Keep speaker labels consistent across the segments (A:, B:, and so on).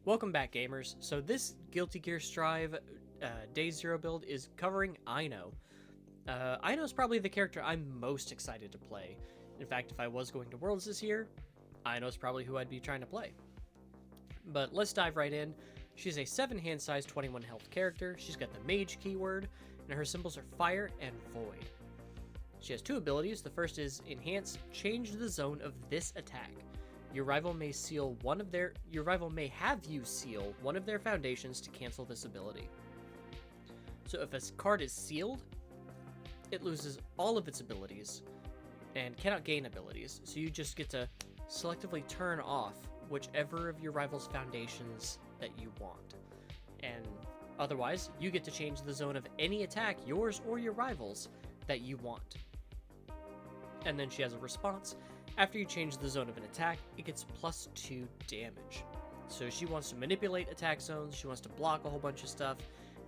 A: Welcome back, gamers. So this Guilty Gear Strive Day Zero build is covering Ino. Ino's probably the character I'm most excited to play. In fact, if I was going to Worlds this year, Ino's probably who I'd be trying to play. But let's dive right in. She's a 7 hand size, 21 health character. She's got the Mage keyword, and her symbols are Fire and Void. She has 2 abilities. The first is Enhance, change the zone of this attack. Your rival may have you seal one of their foundations to cancel this ability. So if a card is sealed, it loses all of its abilities and cannot gain abilities. So you just get to selectively turn off whichever of your rival's foundations that you want. And otherwise, you get to change the zone of any attack, yours or your rival's, that you want. And then she has a response. After you change the zone of an attack, it gets +2 damage. So she wants to manipulate attack zones, she wants to block a whole bunch of stuff,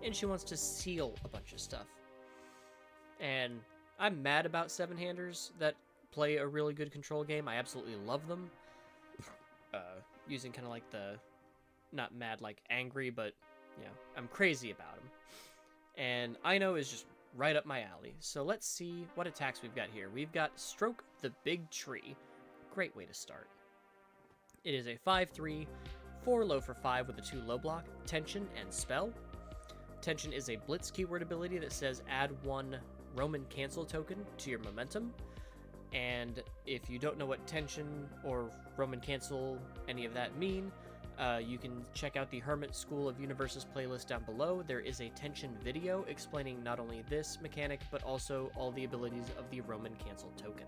A: and she wants to seal a bunch of stuff. And I'm mad about 7-handers that play a really good control game. I absolutely love them. Using kind of like the, not mad like angry, but, you know, I'm crazy about them. And Ino is just right up my alley. So let's see what attacks we've got here. We've got Stroke the Big Tree. Great way to start. It is a 5/3, 4 low for 5 with a 2 low block, Tension, and Spell. Tension is a Blitz keyword ability that says add 1 Roman Cancel token to your momentum. And if you don't know what Tension or Roman Cancel, any of that mean, you can check out the Hermit School of Universus playlist down below. There is a Tension video explaining not only this mechanic, but also all the abilities of the Roman Cancel token.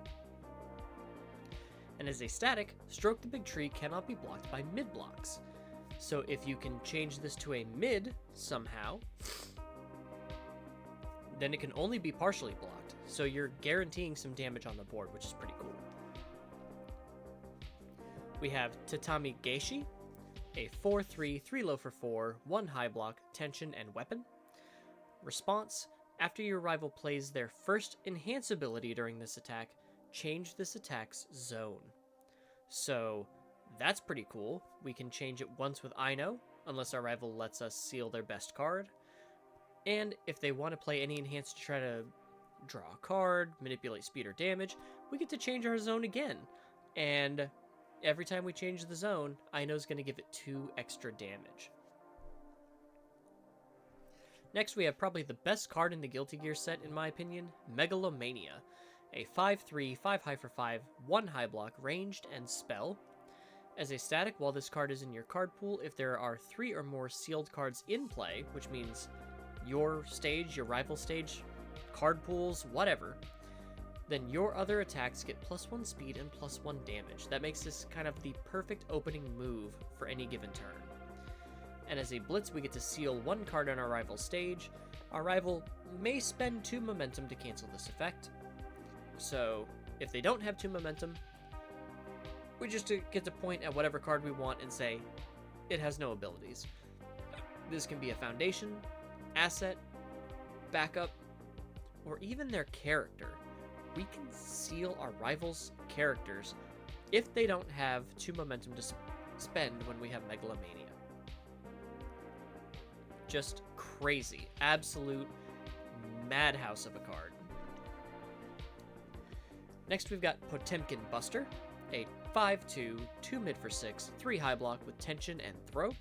A: And as a static, Stroke the Big Tree cannot be blocked by mid blocks. So if you can change this to a mid somehow, then it can only be partially blocked. So you're guaranteeing some damage on the board, which is pretty cool. We have Tatami Geishi, a 4/3, 3 low for 4, 1 high block, Tension, and Weapon. Response: after your rival plays their first enhance ability during this attack, change this attack's zone. So that's pretty cool. We can change it once with Ino, unless our rival lets us seal their best card. And if they want to play any enhance to try to draw a card, manipulate speed or damage, we get to change our zone again. And every time we change the zone, Ino's going to give it 2 extra damage. Next, we have probably the best card in the Guilty Gear set, in my opinion, Megalomania. A 5/3, 5 high for 5, 1 high block, ranged, and spell. As a static, while this card is in your card pool, if there are 3 or more sealed cards in play, which means your stage, your rival stage, card pools, whatever, then your other attacks get +1 speed and +1 damage. That makes this kind of the perfect opening move for any given turn. And as a blitz, we get to seal 1 card on our rival's stage. Our rival may spend 2 momentum to cancel this effect. So if they don't have 2 momentum, we just get to point at whatever card we want and say, it has no abilities. This can be a foundation, asset, backup, or even their character. We can seal our rivals' characters if they don't have 2 momentum to spend when we have Megalomania. Just crazy. Absolute madhouse of a card. Next, we've got Potemkin Buster, a 5/2, 2 mid for 6, 3 high block with Tension and Throw.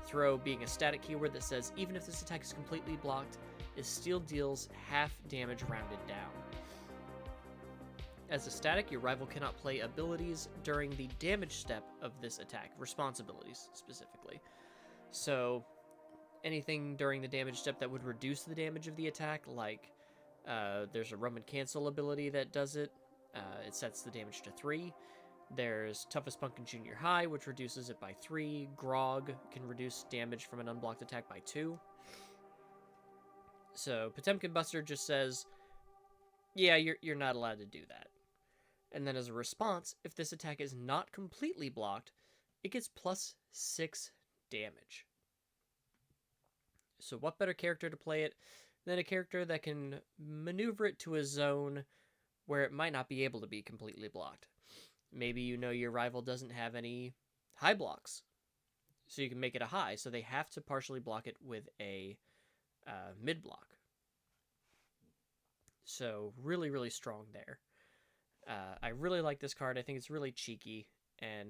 A: Throw being a static keyword that says even if this attack is completely blocked, it still deals half damage rounded down. As a static, your rival cannot play abilities during the damage step of this attack, responsibilities specifically. So anything during the damage step that would reduce the damage of the attack, like there's a Roman Cancel ability that does it. It sets the damage to 3. There's Toughest Punk in Junior High, which reduces it by 3. Grog can reduce damage from an unblocked attack by 2. So Potemkin Buster just says, yeah, you're not allowed to do that. And then as a response, if this attack is not completely blocked, it gets +6 damage. So what better character to play it than a character that can maneuver it to a zone where it might not be able to be completely blocked. Maybe you know your rival doesn't have any high blocks. So you can make it a high, so they have to partially block it with a mid block. So really, really strong there. I really like this card. I think it's really cheeky, and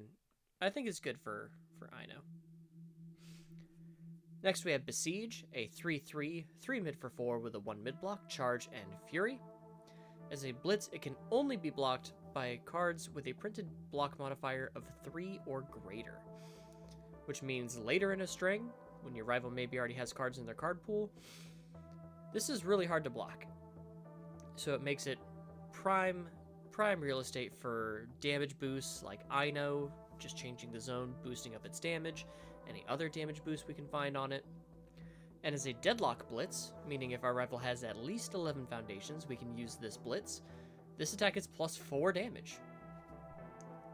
A: I think it's good for Ino. Next we have Besiege, a 3/3, 3 mid for 4 with a 1 mid block, charge, and fury. As a blitz, it can only be blocked by cards with a printed block modifier of 3 or greater, which means later in a string, when your rival maybe already has cards in their card pool, this is really hard to block. So it makes it prime real estate for damage boosts like Ino, just changing the zone, boosting up its damage, any other damage boost we can find on it. And as a deadlock blitz, meaning if our rival has at least 11 foundations, we can use this blitz. This attack is plus 4 damage.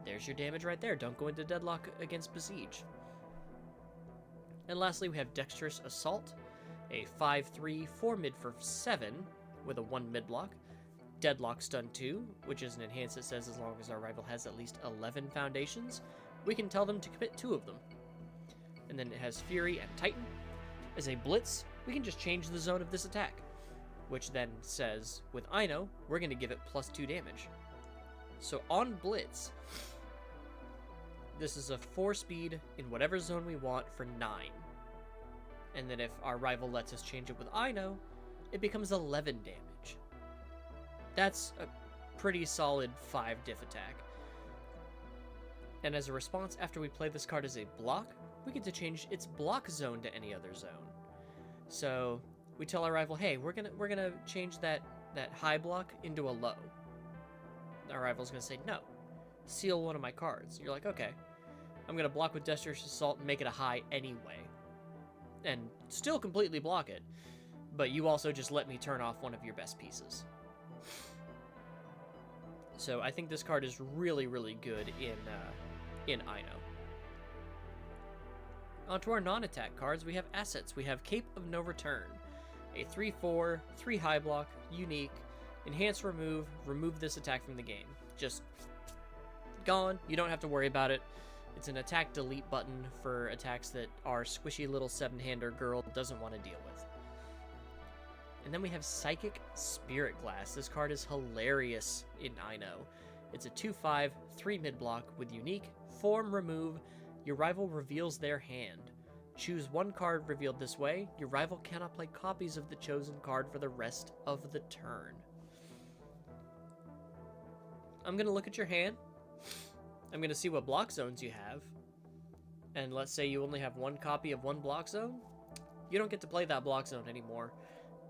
A: There's your damage right there. Don't go into deadlock against Besiege. And lastly, we have Dexterous Assault, a 5/3, 4 mid for 7 with a 1 mid block. Deadlock Stun 2, which is an enhance that says as long as our rival has at least 11 foundations, we can tell them to commit 2 of them. And then it has Fury and Titan. As a blitz, we can just change the zone of this attack, which then says, with Ino, we're going to give it plus 2 damage. So on blitz, this is a 4 speed in whatever zone we want for 9. And then if our rival lets us change it with Ino, it becomes 11 damage. That's a pretty solid 5 diff attack. And as a response, after we play this card as a block, we get to change its block zone to any other zone. So we tell our rival, hey, we're gonna change that high block into a low. Our rival's gonna say, no, seal one of my cards. You're like, okay, I'm gonna block with Dexterous Assault and make it a high anyway. And still completely block it, but you also just let me turn off one of your best pieces. So I think this card is really, really good in Ino. Onto our non-attack cards, we have assets. We have Cape of No Return, a 3/4, 3 high block, unique, enhance remove this attack from the game. Just gone, you don't have to worry about it. It's an attack delete button for attacks that our squishy little 7-hander girl doesn't want to deal with. And then we have Psychic Spirit Glass. This card is hilarious in Ino. It's a 2/5, 3 mid block with unique, form remove. Your rival reveals their hand. Choose one card revealed this way. Your rival cannot play copies of the chosen card for the rest of the turn. I'm going to look at your hand. I'm going to see what block zones you have. And let's say you only have one copy of one block zone. You don't get to play that block zone anymore.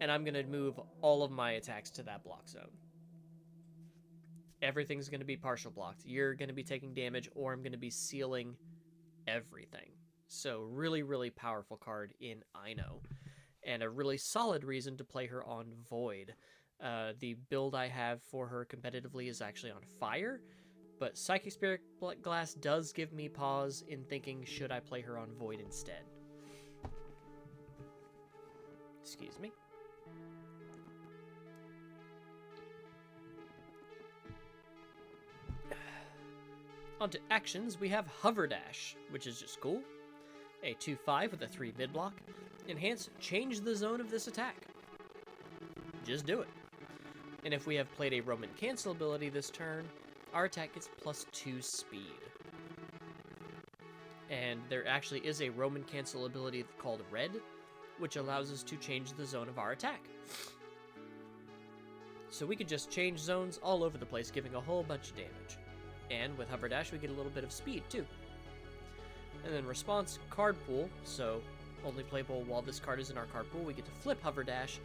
A: And I'm going to move all of my attacks to that block zone. Everything's going to be partial blocked. You're going to be taking damage, or I'm going to be sealing everything. So really, really powerful card in Ino. And a really solid reason to play her on Void. The build I have for her competitively is actually on Fire, but Psychic Spirit Glass does give me pause in thinking, should I play her on Void instead? Excuse me. Onto actions, we have Hover Dash, which is just cool. A 2/5 with a 3 mid block. Enhance, change the zone of this attack. Just do it. And if we have played a Roman Cancel ability this turn, our attack gets plus 2 speed. And there actually is a Roman Cancel ability called Red, which allows us to change the zone of our attack. So we could just change zones all over the place, giving a whole bunch of damage. And with Hover Dash, we get a little bit of speed, too. And then response, card pool, so only playable while this card is in our card pool. We get to flip Hover Dash.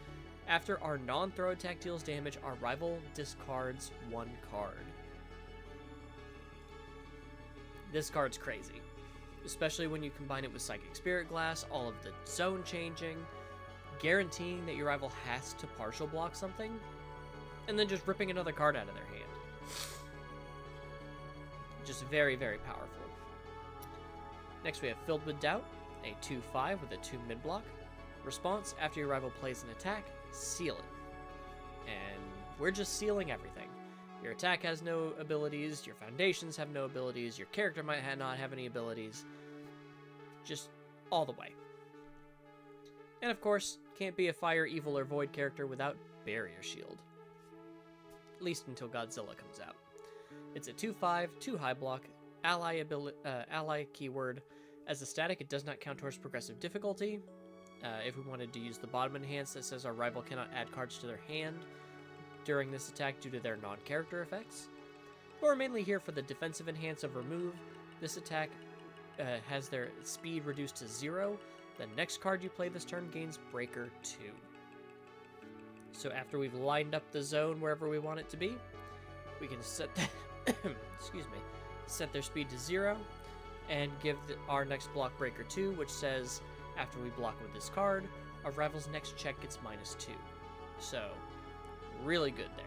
A: After our non-throw attack deals damage, our rival discards 1 card. This card's crazy, especially when you combine it with Psychic Spirit Glass, all of the zone changing, guaranteeing that your rival has to partial block something, and then just ripping another card out of their hand. Just very, very powerful. Next we have Filled with Doubt, a 2/5 with a 2 mid block. Response, after your rival plays an attack, seal it. And we're just sealing everything. Your attack has no abilities, your foundations have no abilities, your character might not have any abilities. just all the way. And of course, can't be a fire, evil, or void character without barrier shield. At least until Godzilla comes out. It's a 2/5, 2 high block, ally keyword. As a static, it does not count towards progressive difficulty. If we wanted to use the bottom enhance that says our rival cannot add cards to their hand during this attack due to their non-character effects. But we're mainly here for the defensive enhance of remove. This attack has their speed reduced to 0. The next card you play this turn gains Breaker 2. So after we've lined up the zone wherever we want it to be, we can set that set their speed to 0 and give our next block Breaker 2, which says after we block with this card, our rival's next check gets -2. So, really good there.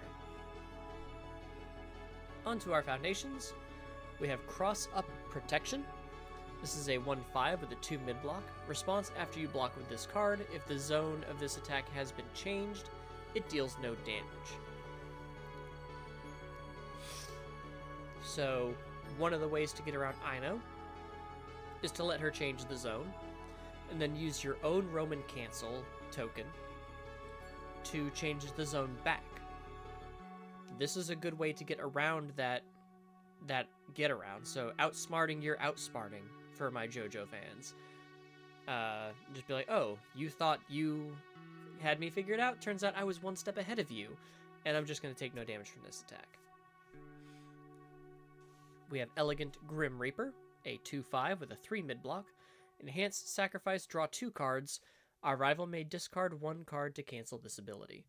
A: Onto our foundations. We have Cross Up Protection. This is a 1/5 with a 2 mid block. Response after you block with this card. If the zone of this attack has been changed, it deals no damage. So, one of the ways to get around Aino is to let her change the zone, and then use your own Roman Cancel token to change the zone back. This is a good way to get around that get around. So outsmarting your outsmarting for my JoJo fans. Just be like, oh, you thought you had me figured out? Turns out I was one step ahead of you, and I'm just going to take no damage from this attack. We have Elegant Grim Reaper, a 2/5 with a 3 mid block. Enhanced sacrifice, draw 2 cards. Our rival may discard 1 card to cancel this ability.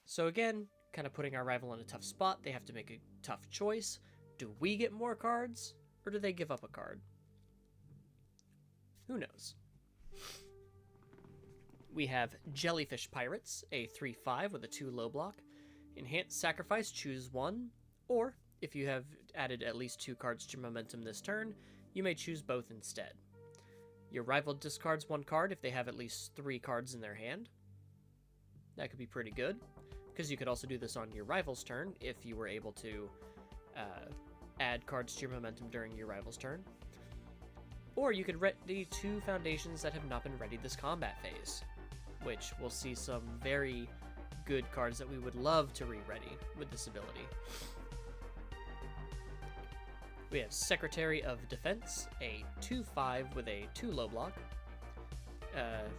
A: So again, kind of putting our rival in a tough spot. They have to make a tough choice. Do we get more cards, or do they give up a card? Who knows? We have Jellyfish Pirates, a 3/5 with a 2 low block. Enhanced sacrifice, choose 1. Or, if you have added at least 2 cards to momentum this turn, you may choose both instead. Your rival discards 1 card if they have at least 3 cards in their hand. That could be pretty good, because you could also do this on your rival's turn if you were able to add cards to your momentum during your rival's turn. Or you could ready 2 foundations that have not been readied this combat phase, which we'll see some very good cards that we would love to re-ready with this ability. We have Secretary of Defense, a 2/5 with a 2 low block.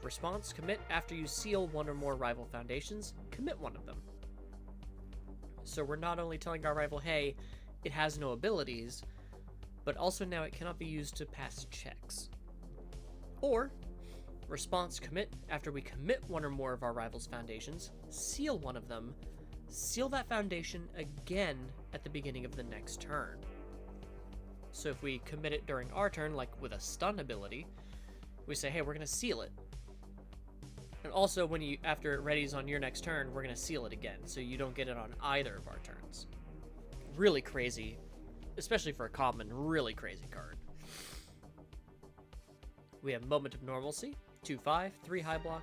A: Response, commit after you seal 1 or more rival foundations, commit 1 of them. So we're not only telling our rival, hey, it has no abilities, but also now it cannot be used to pass checks. Or, response, commit after we commit 1 or more of our rival's foundations, seal 1 of them, seal that foundation again at the beginning of the next turn. So if we commit it during our turn, like with a stun ability, we say, hey, we're going to seal it. And also, after it readies on your next turn, we're going to seal it again, so you don't get it on either of our turns. Really crazy, especially for a common, really crazy card. We have Moment of Normalcy, 2/5, 3 high block,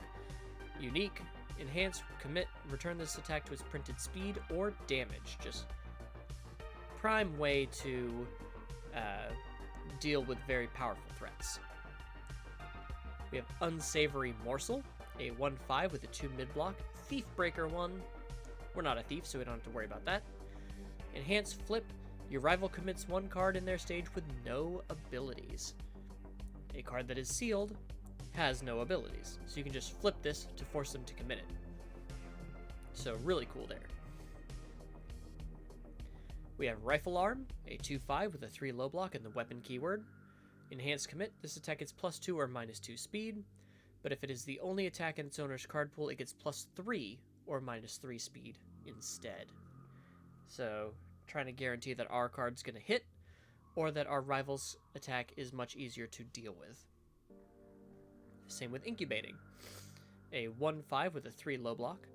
A: unique, enhance, commit, return this attack to its printed speed or damage. Just prime way to deal with very powerful threats. We have Unsavory Morsel, a 1/5 with a 2 mid block, Thief Breaker 1. We're not a thief, so we don't have to worry about that. Enhance, flip, your rival commits 1 card in their stage with no abilities. A card that is sealed has no abilities, so you can just flip this to force them to commit it. So really cool there. We have Rifle Arm, a 2/5 with a 3 low block and the weapon keyword. Enhanced commit, this attack gets +2 or -2 speed, but if it is the only attack in its owner's card pool, it gets +3 or -3 speed instead. So, trying to guarantee that our card's going to hit, or that our rival's attack is much easier to deal with. Same with Incubating. A 1/5 with a 3 low block.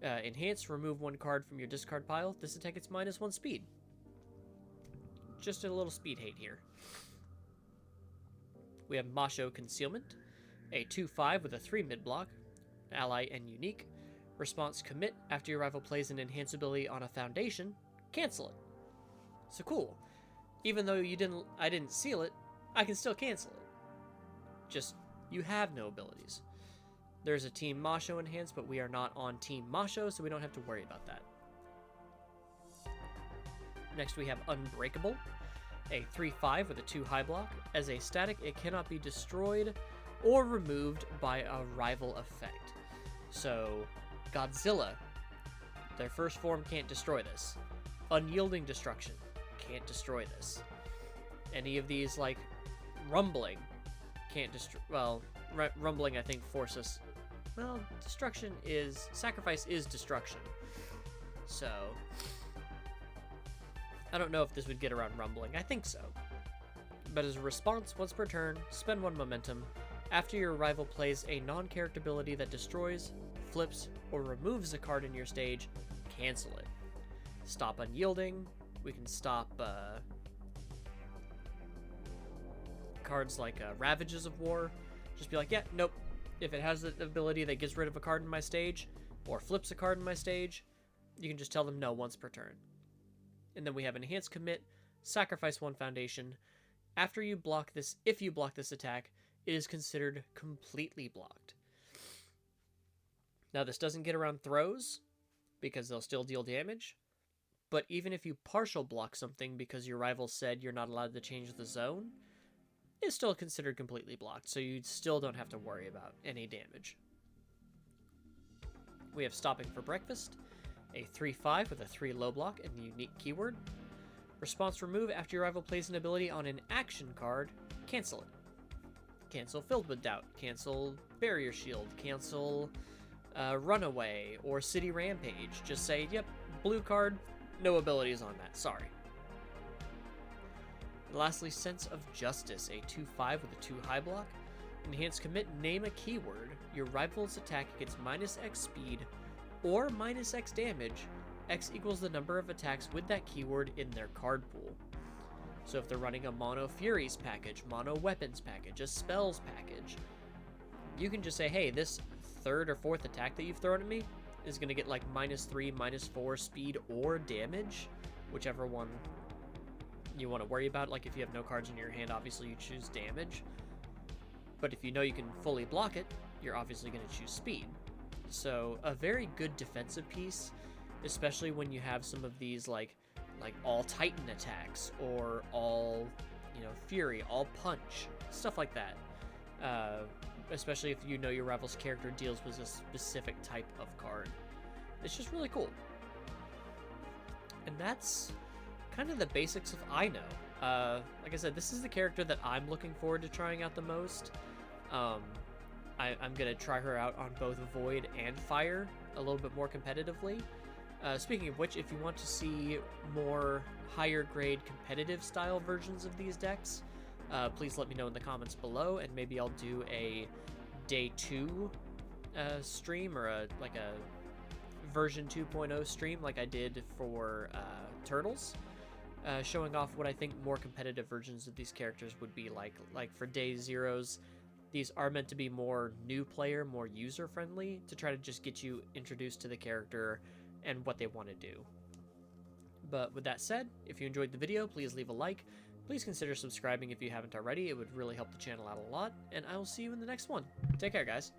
A: Enhance, remove 1 card from your discard pile. This attack gets -1 speed. Just a little speed hate here. We have Masho Concealment, a 2/5 with a 3 mid block, ally and unique. Response, commit after your rival plays an enhance ability on a foundation, cancel it. So cool. Even though I didn't seal it, I can still cancel it. just you have no abilities. There's a Team Masho enhanced, but we are not on Team Masho, so we don't have to worry about that. Next we have Unbreakable, a 3/5 with a 2 high block. As a static, it cannot be destroyed or removed by a rival effect. So, Godzilla, their first form can't destroy this. Unyielding Destruction can't destroy this. Any of these, like Rumbling, can't destroy. Well, Rumbling I think forces. Well, sacrifice is destruction. So, I don't know if this would get around Rumbling. I think so. But as a response, once per turn, spend 1 momentum. After your rival plays a non-character ability that destroys, flips, or removes a card in your stage, cancel it. Stop Unyielding. We can stop cards like Ravages of War. Just be like, yeah, nope. If it has the ability that gets rid of a card in my stage, or flips a card in my stage, you can just tell them no once per turn. And then we have Enhanced Commit, sacrifice 1 foundation. After you block this, if you block this attack, it is considered completely blocked. Now this doesn't get around throws, because they'll still deal damage. But even if you partial block something because your rival said you're not allowed to change the zone, it's still considered completely blocked, so you still don't have to worry about any damage. We have Stopping for Breakfast, a 3/5 with a 3 low block and the unique keyword. Response remove after your rival plays an ability on an action card, cancel it. Cancel Filled with Doubt, cancel Barrier Shield, cancel Runaway or City Rampage. Just say, yep, blue card, no abilities on that, sorry. And lastly, Sense of Justice, a 2/5 with a 2 high block. Enhanced Commit, name a keyword. Your rival's attack gets -X speed or -X damage. X equals the number of attacks with that keyword in their card pool. So if they're running a Mono Furies package, Mono Weapons package, a Spells package, you can just say, hey, this 3rd or 4th attack that you've thrown at me is going to get like -3, -4 speed or damage, whichever one you want to worry about. Like if you have no cards in your hand, obviously you choose damage. But if you know you can fully block it, you're obviously going to choose speed. So a very good defensive piece, especially when you have some of these like all Titan attacks or all, Fury, all Punch, stuff like that. Especially if you know your rival's character deals with a specific type of card. It's just really cool. And that's kind of the basics of I Know. Like I said, this is the character that I'm looking forward to trying out the most. I'm going to try her out on both Void and Fire a little bit more competitively. Speaking of which, if you want to see more higher grade competitive style versions of these decks, please let me know in the comments below, and maybe I'll do a day 2 stream or a version 2.0 stream like I did for Turtles, showing off what I think more competitive versions of these characters would be like. Like for day 0s, these are meant to be more new player, more user friendly, to try to just get you introduced to the character and what they want to do. But with that said, if you enjoyed the video, please leave a like. Please consider subscribing if you haven't already. It would really help the channel out a lot, and I will see you in the next one. Take care, guys.